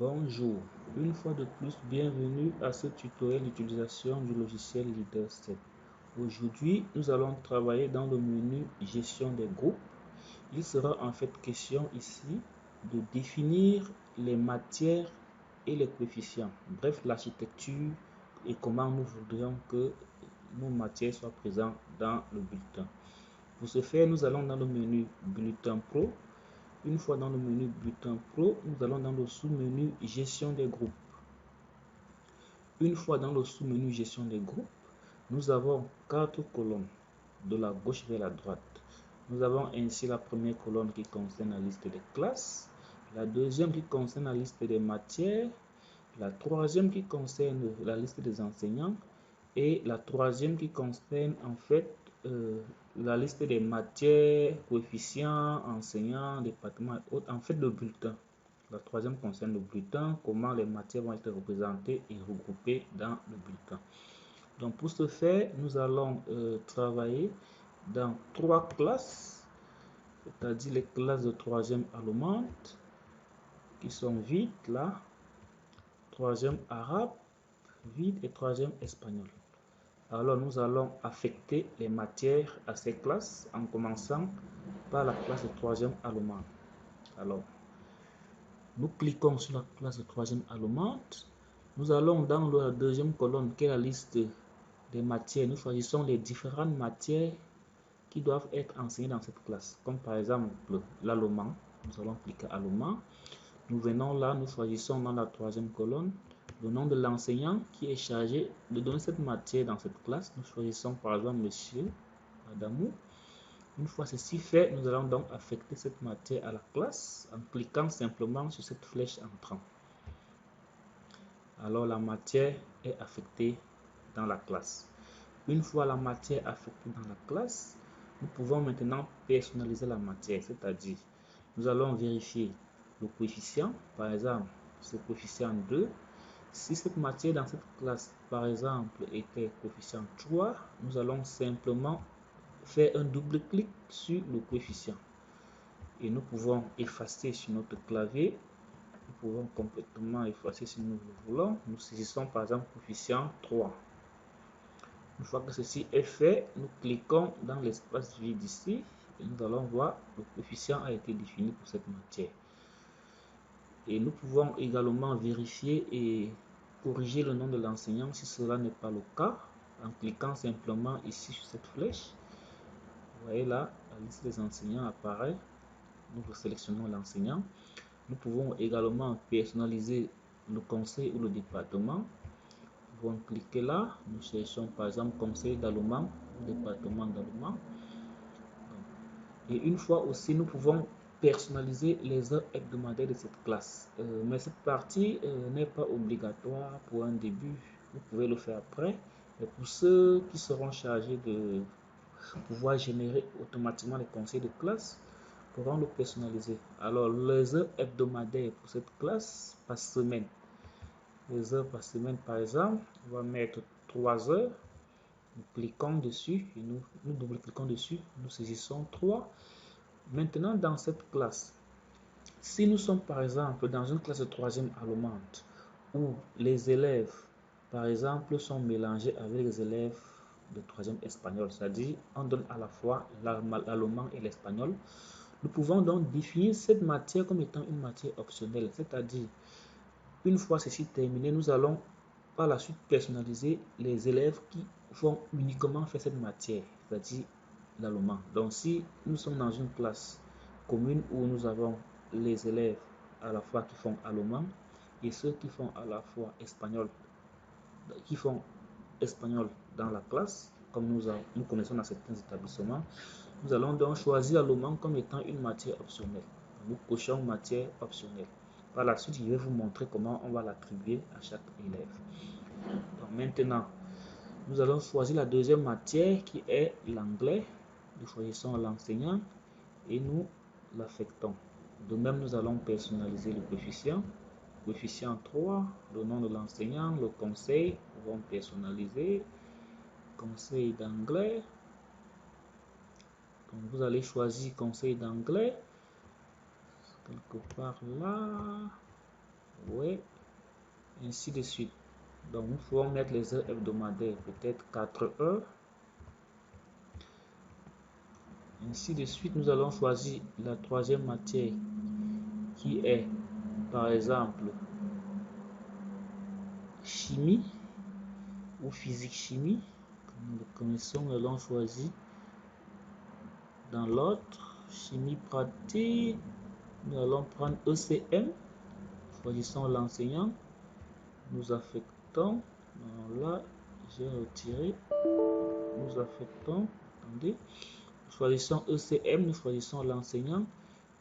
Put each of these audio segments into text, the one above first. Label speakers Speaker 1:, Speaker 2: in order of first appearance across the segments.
Speaker 1: Bonjour, une fois de plus, bienvenue à ce tutoriel d'utilisation du logiciel Leader7. Aujourd'hui, nous allons travailler dans le menu Gestion des groupes. Il sera en fait question ici de définir les matières et les coefficients, bref, l'architecture et comment nous voudrions que nos matières soient présentes dans le bulletin. Pour ce faire, nous allons dans le menu Bulletin Pro. Une fois dans le menu Bulletin Pro, nous allons dans le sous-menu Gestion des groupes. Une fois dans le sous-menu Gestion des groupes, nous avons 4 colonnes de la gauche vers la droite. Nous avons ainsi la première colonne qui concerne la liste des classes, la deuxième qui concerne la liste des matières, la troisième qui concerne la liste des enseignants et la troisième qui concerne en fait la liste des matières, coefficients, enseignants, départements et autres, en fait le bulletin. La troisième concerne le bulletin, comment les matières vont être représentées et regroupées dans le bulletin. Donc pour ce faire, nous allons travailler dans 3 classes, c'est-à-dire les classes de troisième allemande qui sont vides là, troisième arabe vide et troisième espagnol. Alors nous allons affecter les matières à ces classes en commençant par la classe de troisième allemande. Alors nous cliquons sur la classe de troisième allemande. Nous allons dans la deuxième colonne qui est la liste des matières. Nous choisissons les différentes matières qui doivent être enseignées dans cette classe, comme par exemple l'allemand. Nous allons cliquer allemand. Nous venons là, nous choisissons dans la troisième colonne le nom de l'enseignant qui est chargé de donner cette matière dans cette classe. Nous choisissons par exemple monsieur Adamou. Une fois ceci fait, nous allons donc affecter cette matière à la classe en cliquant simplement sur cette flèche entrant. Alors la matière est affectée dans la classe. Une fois la matière affectée dans la classe, nous pouvons maintenant personnaliser la matière, c'est-à-dire nous allons vérifier le coefficient, par exemple ce coefficient 2. Si cette matière dans cette classe, par exemple, était coefficient 3, nous allons simplement faire un double clic sur le coefficient. Et nous pouvons effacer sur notre clavier. Nous pouvons complètement effacer si nous le voulons. Nous saisissons par exemple coefficient 3. Une fois que ceci est fait, nous cliquons dans l'espace vide ici. Et nous allons voir le coefficient a été défini pour cette matière. Et nous pouvons également vérifier et corriger le nom de l'enseignant si cela n'est pas le cas en cliquant simplement ici sur cette flèche. Vous voyez là, la liste des enseignants apparaît. Nous sélectionnons l'enseignant. Nous pouvons également personnaliser le conseil ou le département. Nous pouvons cliquer là. Nous cherchons par exemple conseil d'allemand ou département d'allemand. Et une fois aussi, nous pouvons personnaliser les heures hebdomadaires de cette classe. Mais cette partie n'est pas obligatoire pour un début. Vous pouvez le faire après. Mais pour ceux qui seront chargés de pouvoir générer automatiquement les conseils de classe, pourront le personnaliser. Alors, les heures hebdomadaires pour cette classe par semaine. Les heures par semaine, par exemple, on va mettre 3 heures. Nous cliquons dessus et nous double-cliquons dessus. Nous saisissons 3. Maintenant, dans cette classe, si nous sommes par exemple dans une classe de troisième allemande où les élèves, par exemple, sont mélangés avec les élèves de troisième espagnol, c'est-à-dire on donne à la fois l'allemand et l'espagnol, nous pouvons donc définir cette matière comme étant une matière optionnelle, c'est-à-dire une fois ceci terminé, nous allons par la suite personnaliser les élèves qui vont uniquement faire cette matière, c'est-à-dire l'allemand. Donc si nous sommes dans une classe commune où nous avons les élèves à la fois qui font allemand et ceux qui font à la fois espagnol, dans la classe, comme nous connaissons dans certains établissements, nous allons donc choisir l'allemand comme étant une matière optionnelle. Nous cochons matière optionnelle. Par la suite, je vais vous montrer comment on va l'attribuer à chaque élève. Donc maintenant, nous allons choisir la deuxième matière qui est l'anglais. Nous choisissons l'enseignant et nous l'affectons. De même, nous allons personnaliser le coefficient. Coefficient 3, le nom de l'enseignant, le conseil, nous allons personnaliser. Conseil d'anglais. Donc vous allez choisir conseil d'anglais. Quelque part là. Oui. ainsi de suite. Donc nous pouvons mettre les heures hebdomadaires, peut-être 4 heures. Ainsi de suite, nous allons choisir la troisième matière qui est, par exemple, chimie ou physique-chimie. Comme nous le connaissons, nous allons choisir dans l'autre, chimie pratique, nous allons prendre ECM. Choisissons l'enseignant. Nous affectons, là, j'ai retiré, nous affectons, attendez, nous choisissons ECM, nous choisissons l'enseignant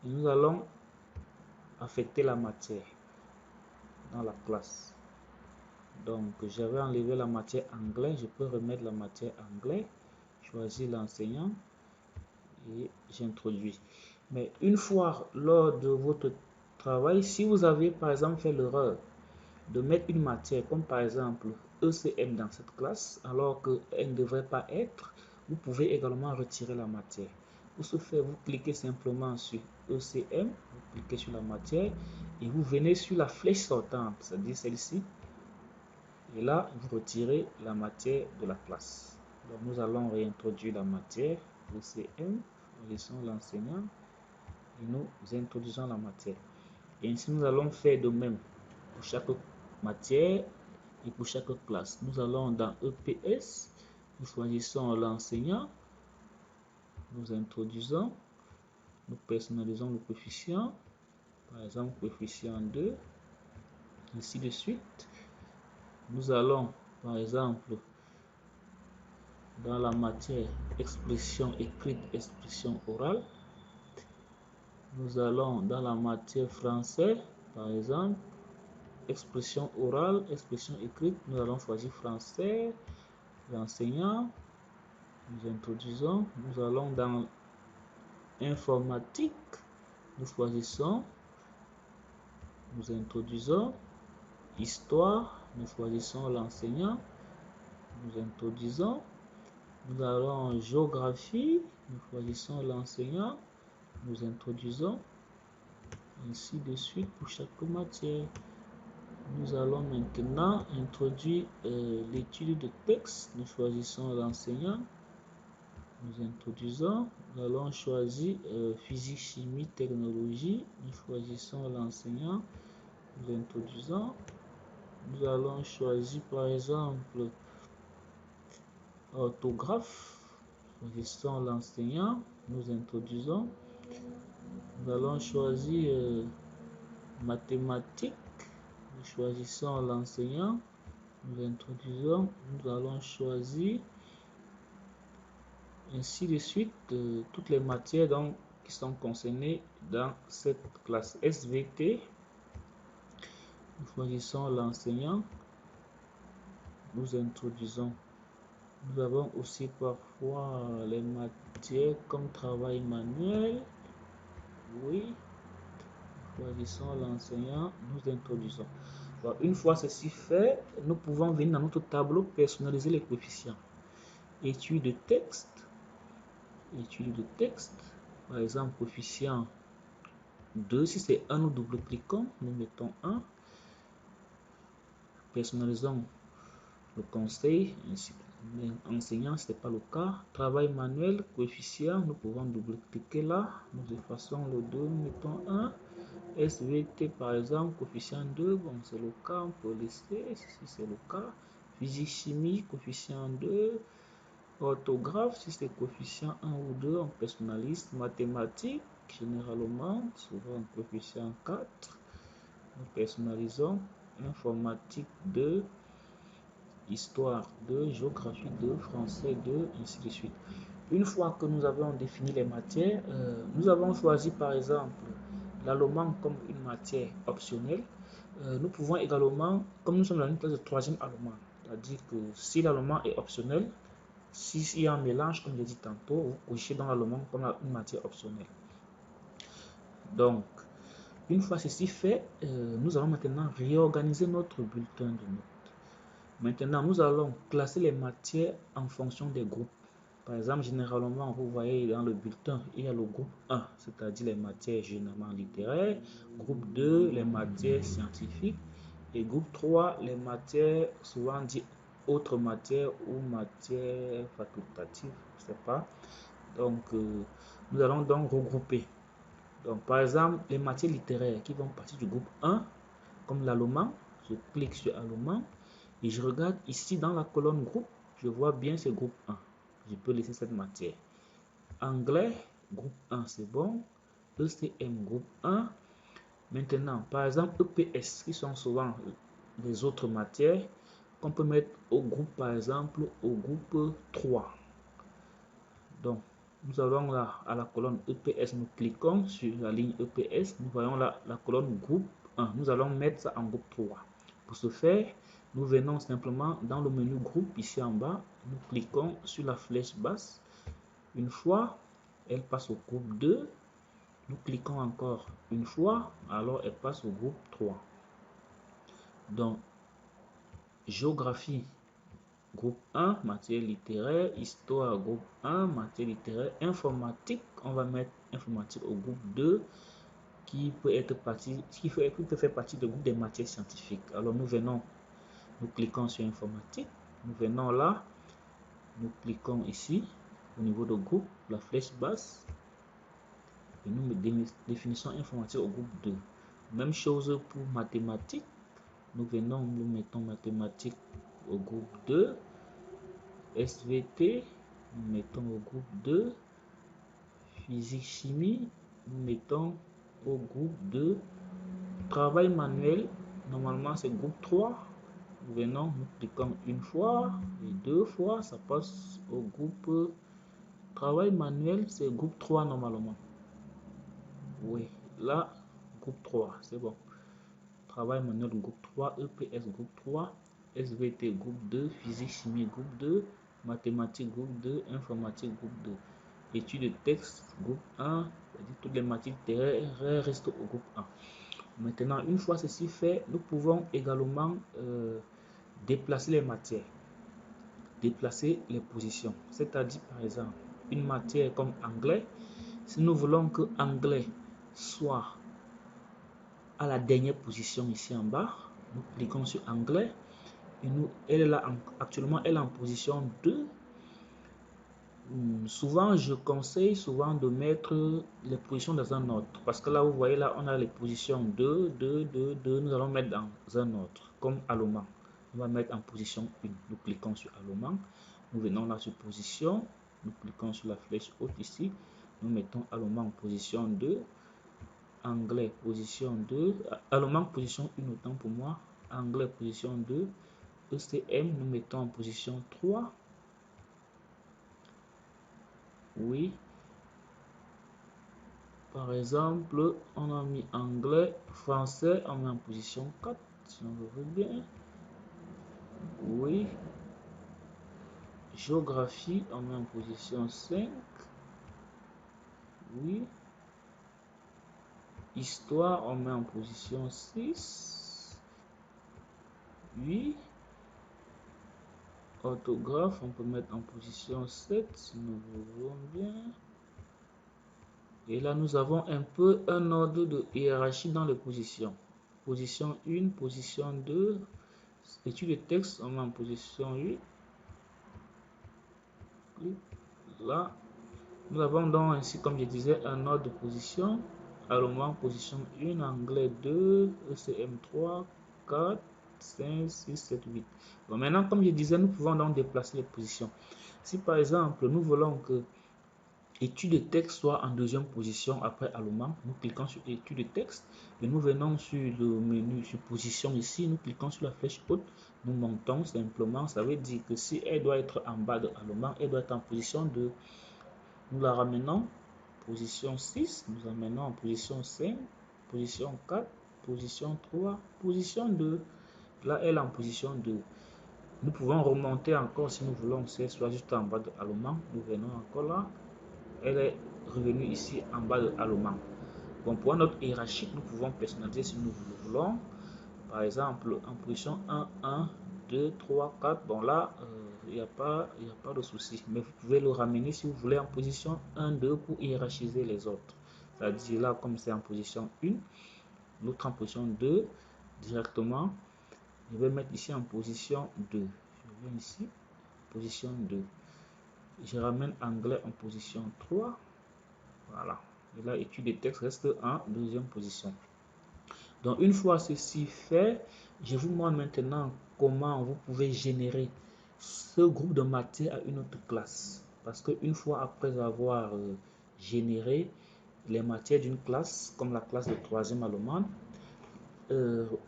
Speaker 1: et nous allons affecter la matière dans la classe. Donc j'avais enlevé la matière anglais, je peux remettre la matière anglais, choisir l'enseignant et j'introduis. Mais une fois lors de votre travail, si vous avez par exemple fait l'erreur de mettre une matière comme par exemple ECM dans cette classe alors qu'elle ne devrait pas être, vous pouvez également retirer la matière. Pour ce faire, vous cliquez simplement sur ECM, vous cliquez sur la matière et vous venez sur la flèche sortante, c'est-à-dire celle-ci, et là vous retirez la matière de la classe. Donc nous allons réintroduire la matière ECM, nous laissons l'enseignant et nous introduisons la matière. Et ainsi nous allons faire de même pour chaque matière et pour chaque classe. Nous allons dans EPS, nous choisissons l'enseignant, nous introduisons, nous personnalisons le coefficient, par exemple coefficient 2, ainsi de suite. Nous allons par exemple dans la matière expression écrite, expression orale. Nous allons dans la matière français, par exemple expression orale, expression écrite, nous allons choisir français, l'enseignant, nous introduisons, nous allons dans informatique, nous choisissons, nous introduisons, histoire, nous choisissons l'enseignant, nous introduisons, nous allons en géographie, nous choisissons l'enseignant, nous introduisons, ainsi de suite pour chaque matière. Nous allons maintenant introduire l'étude de texte. Nous choisissons l'enseignant. Nous introduisons. Nous allons choisir physique, chimie, technologie. Nous choisissons l'enseignant. Nous introduisons. Nous allons choisir par exemple orthographe. Nous choisissons l'enseignant. Nous introduisons. Nous allons choisir mathématiques. Nous choisissons l'enseignant, nous introduisons, nous allons choisir, ainsi de suite, toutes les matières donc, qui sont concernées dans cette classe SVT. Nous choisissons l'enseignant, nous introduisons. Nous avons aussi parfois les matières comme travail manuel. Oui. Choisissons l'enseignant, nous introduisons. Bon, une fois ceci fait, nous pouvons venir dans notre tableau personnaliser les coefficients. Étude de texte. Étude de texte. Par exemple, coefficient 2. Si c'est 1, nous double-cliquons. Nous mettons 1. Personnalisons le conseil. Enseignant, ce n'est pas le cas. Travail manuel, coefficient. Nous pouvons double-cliquer là. Nous effaçons le 2. Nous mettons 1. SVT par exemple, coefficient 2, bon c'est le cas, on peut laisser, si c'est le cas. Physique chimie, coefficient 2. Orthographe, si c'est coefficient 1 ou 2, on personnalise. Mathématiques, généralement, souvent coefficient 4. Nous personnalisons. Informatique 2. Histoire 2. Géographie 2. Français 2, ainsi de suite. Une fois que nous avons défini les matières, nous avons choisi par exemple l'allemand comme une matière optionnelle. Nous pouvons également, comme nous sommes dans une classe de 3e allemand, c'est-à-dire que si l'allemand est optionnel, s'il y a un mélange, comme j'ai dit tantôt, vous cochez dans l'allemand comme une matière optionnelle. Donc, une fois ceci fait, nous allons maintenant réorganiser notre bulletin de notes. Maintenant, nous allons classer les matières en fonction des groupes. Par exemple, généralement, vous voyez dans le bulletin, il y a le groupe 1, c'est-à-dire les matières généralement littéraires, groupe 2, les matières scientifiques, Et groupe 3, les matières, souvent dit autres matières ou matières facultatives, je ne sais pas. Donc, nous allons donc regrouper. Donc, par exemple, les matières littéraires qui vont partir du groupe 1, comme l'allemand, je clique sur allemand et je regarde ici dans la colonne groupe, je vois bien ce groupe 1. Je peux laisser cette matière. Anglais, groupe 1, c'est bon. ECM, groupe 1. Maintenant, par exemple, EPS, qui sont souvent les autres matières, qu'on peut mettre au groupe, par exemple, au groupe 3. Donc, nous allons là à la colonne EPS, nous cliquons sur la ligne EPS, nous voyons là la colonne groupe 1. Nous allons mettre ça en groupe 3. Pour ce faire, nous venons simplement dans le menu groupe ici en bas, nous cliquons sur la flèche basse. Une fois, elle passe au groupe 2. Nous cliquons encore une fois, alors elle passe au groupe 3. Donc, géographie, groupe 1, matière littéraire, histoire, groupe 1, matière littéraire, informatique, on va mettre informatique au groupe 2, qui peut faire partie du groupe des matières scientifiques. Alors, nous venons, nous cliquons sur informatique, nous venons là, nous cliquons ici, au niveau de groupe, la flèche basse, et nous définissons informatique au groupe 2. Même chose pour mathématiques. Nous venons, nous mettons mathématiques au groupe 2. SVT, nous mettons au groupe 2. Physique, chimie, nous mettons au groupe 2. Travail manuel, normalement c'est groupe 3. Nous venons, nous cliquons une fois et deux fois, ça passe au groupe travail manuel, c'est groupe 3 normalement. Oui, là, groupe 3, c'est bon. Travail manuel groupe 3, EPS groupe 3, SVT groupe 2, physique chimie groupe 2, mathématiques groupe 2, informatique groupe 2. Études de texte groupe 1, c'est-à-dire toutes les matières littéraires restent au groupe 1. Maintenant, une fois ceci fait, nous pouvons également déplacer les matières, déplacer les positions. C'est-à-dire, par exemple, une matière comme anglais, si nous voulons que anglais soit à la dernière position ici en bas, nous cliquons sur anglais et elle est là actuellement elle est en position 2. Souvent je conseille de mettre les positions dans un ordre, parce que là vous voyez là on a les positions 2, 2, 2, 2, nous allons mettre dans un ordre comme allemand. On va mettre en position 1, nous cliquons sur allemand, nous venons là sur position, nous cliquons sur la flèche haute ici, nous mettons allemand en position 2. Anglais position 2, allemand position 1 autant pour moi, anglais position 2, ECM nous mettons en position 3, oui, par exemple on a mis anglais, français on met en position 4 si on le veut bien, oui, géographie on met en position 5, oui, histoire on met en position 6, oui, orthographe on peut mettre en position 7 si nous voulons bien. Et là nous avons un peu un ordre de hiérarchie dans les positions. Position 1, position 2, étude de texte on met en position 8. Là nous avons donc ainsi, comme je disais, un ordre de position. Allemand position 1, anglais 2, ECM 3, 4, 5, 6, 7, 8. Bon, maintenant, comme je disais, nous pouvons donc déplacer les positions. Si par exemple, nous voulons que étude de texte soit en deuxième position après allemand, nous cliquons sur étude de texte et nous venons sur le menu sur position ici, nous cliquons sur la flèche haute, nous montons simplement, ça veut dire que si elle doit être en bas de allemand, elle doit être en position 2. Nous la ramenons, position 6, nous amenons en position 5, position 4, position 3, position 2. Là, elle est en position 2. Nous pouvons remonter encore si nous voulons que ce soit juste en bas de allemand. Nous venons encore là. Elle est revenue ici en bas de allemand. Bon, pour notre hiérarchique, nous pouvons personnaliser si nous le voulons. Par exemple, en position 1, 1, 2, 3, 4. Bon, là, il n'y a pas de souci. Mais vous pouvez le ramener si vous voulez en position 1, 2 pour hiérarchiser les autres. C'est-à-dire là, comme c'est en position 1, l'autre en position 2, directement. Je vais mettre ici en position 2. Je viens ici, position 2. Je ramène anglais en position 3. Voilà. Et là, étude des textes reste en deuxième position. Donc, une fois ceci fait, je vous montre maintenant comment vous pouvez générer ce groupe de matière à une autre classe. Parce qu'une fois après avoir généré les matières d'une classe, comme la classe de 3e allemande,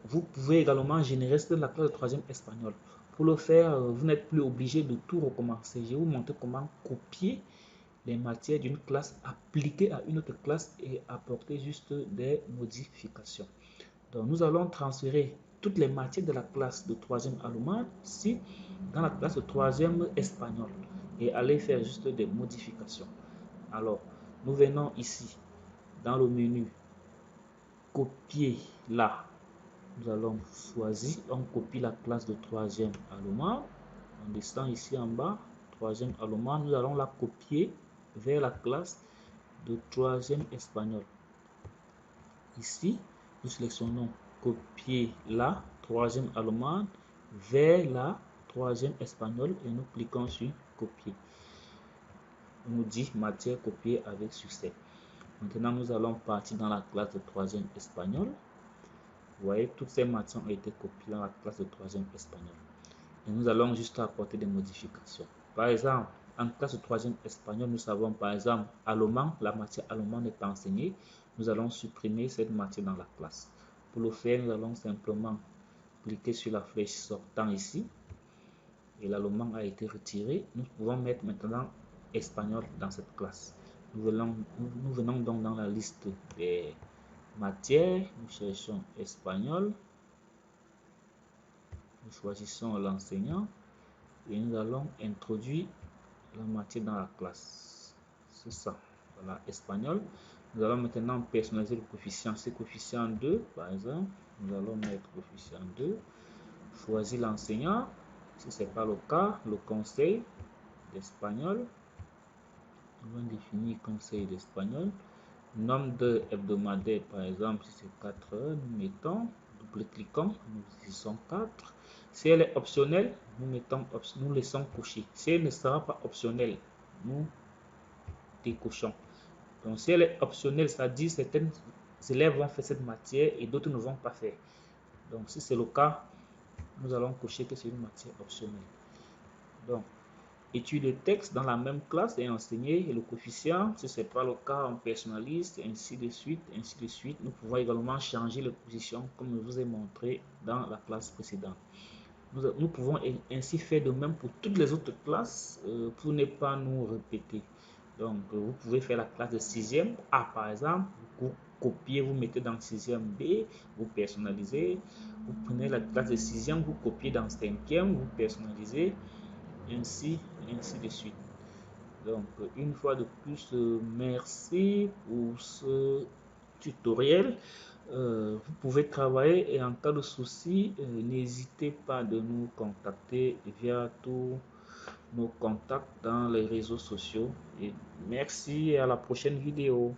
Speaker 1: vous pouvez également générer celle de la classe de 3e espagnol. Pour le faire, vous n'êtes plus obligé de tout recommencer. Je vais vous montrer comment copier les matières d'une classe, appliquer à une autre classe et apporter juste des modifications. Donc, nous allons transférer toutes les matières de la classe de 3e allemande ici dans la classe de 3e espagnol et aller faire juste des modifications. Alors, nous venons ici dans le menu copier là. Nous allons choisir, on copie la classe de 3e allemand. On descend ici en bas, 3e allemand. Nous allons la copier vers la classe de 3e espagnol. Ici, nous sélectionnons copier la 3e allemande vers la 3e espagnol et nous cliquons sur copier. On nous dit matière copiée avec succès. Maintenant, nous allons partir dans la classe de 3e espagnol. Vous voyez, toutes ces matières ont été copiées dans la classe de 3e espagnol. Et nous allons juste apporter des modifications. Par exemple, en classe de 3e espagnol, nous savons par exemple allemand, la matière allemande est enseignée. Nous allons supprimer cette matière dans la classe. Pour le faire, nous allons simplement cliquer sur la flèche sortant ici. Et l'allemand a été retiré. Nous pouvons mettre maintenant espagnol dans cette classe. Nous venons donc dans la liste des matières. Nous cherchons espagnol. Nous choisissons l'enseignant. Et nous allons introduire la matière dans la classe. C'est ça. Voilà, espagnol. Nous allons maintenant personnaliser le coefficient. C'est coefficient 2, par exemple. Nous allons mettre coefficient 2. Choisir l'enseignant. Si ce n'est pas le cas, le conseil d'espagnol. Nous allons définir conseil d'espagnol. Nombre d'heures hebdomadaires, par exemple, si c'est 4 heures, nous mettons, double-cliquons, nous disons 4. Si elle est optionnelle, nous laissons cocher. Si elle ne sera pas optionnelle, nous décochons. Donc, si elle est optionnelle, ça dit certains élèves vont faire cette matière et d'autres ne vont pas faire. Donc, si c'est le cas, nous allons cocher que c'est une matière optionnelle. Donc, étude de texte dans la même classe et enseigner et le coefficient. Si ce n'est pas le cas, on personnalise, ainsi de suite, ainsi de suite. Nous pouvons également changer les positions comme je vous ai montré dans la classe précédente. Nous pouvons ainsi faire de même pour toutes les autres classes pour ne pas nous répéter. Donc, vous pouvez faire la classe de 6e A par exemple. Vous copiez, vous mettez dans 6e B, vous personnalisez. Vous prenez la classe de 6e, vous copiez dans 5e, vous personnalisez. Ainsi de suite. Donc, une fois de plus, merci pour ce tutoriel. Vous pouvez travailler et en cas de souci, n'hésitez pas de nous contacter via tous nos contacts dans les réseaux sociaux. Et merci et à la prochaine vidéo.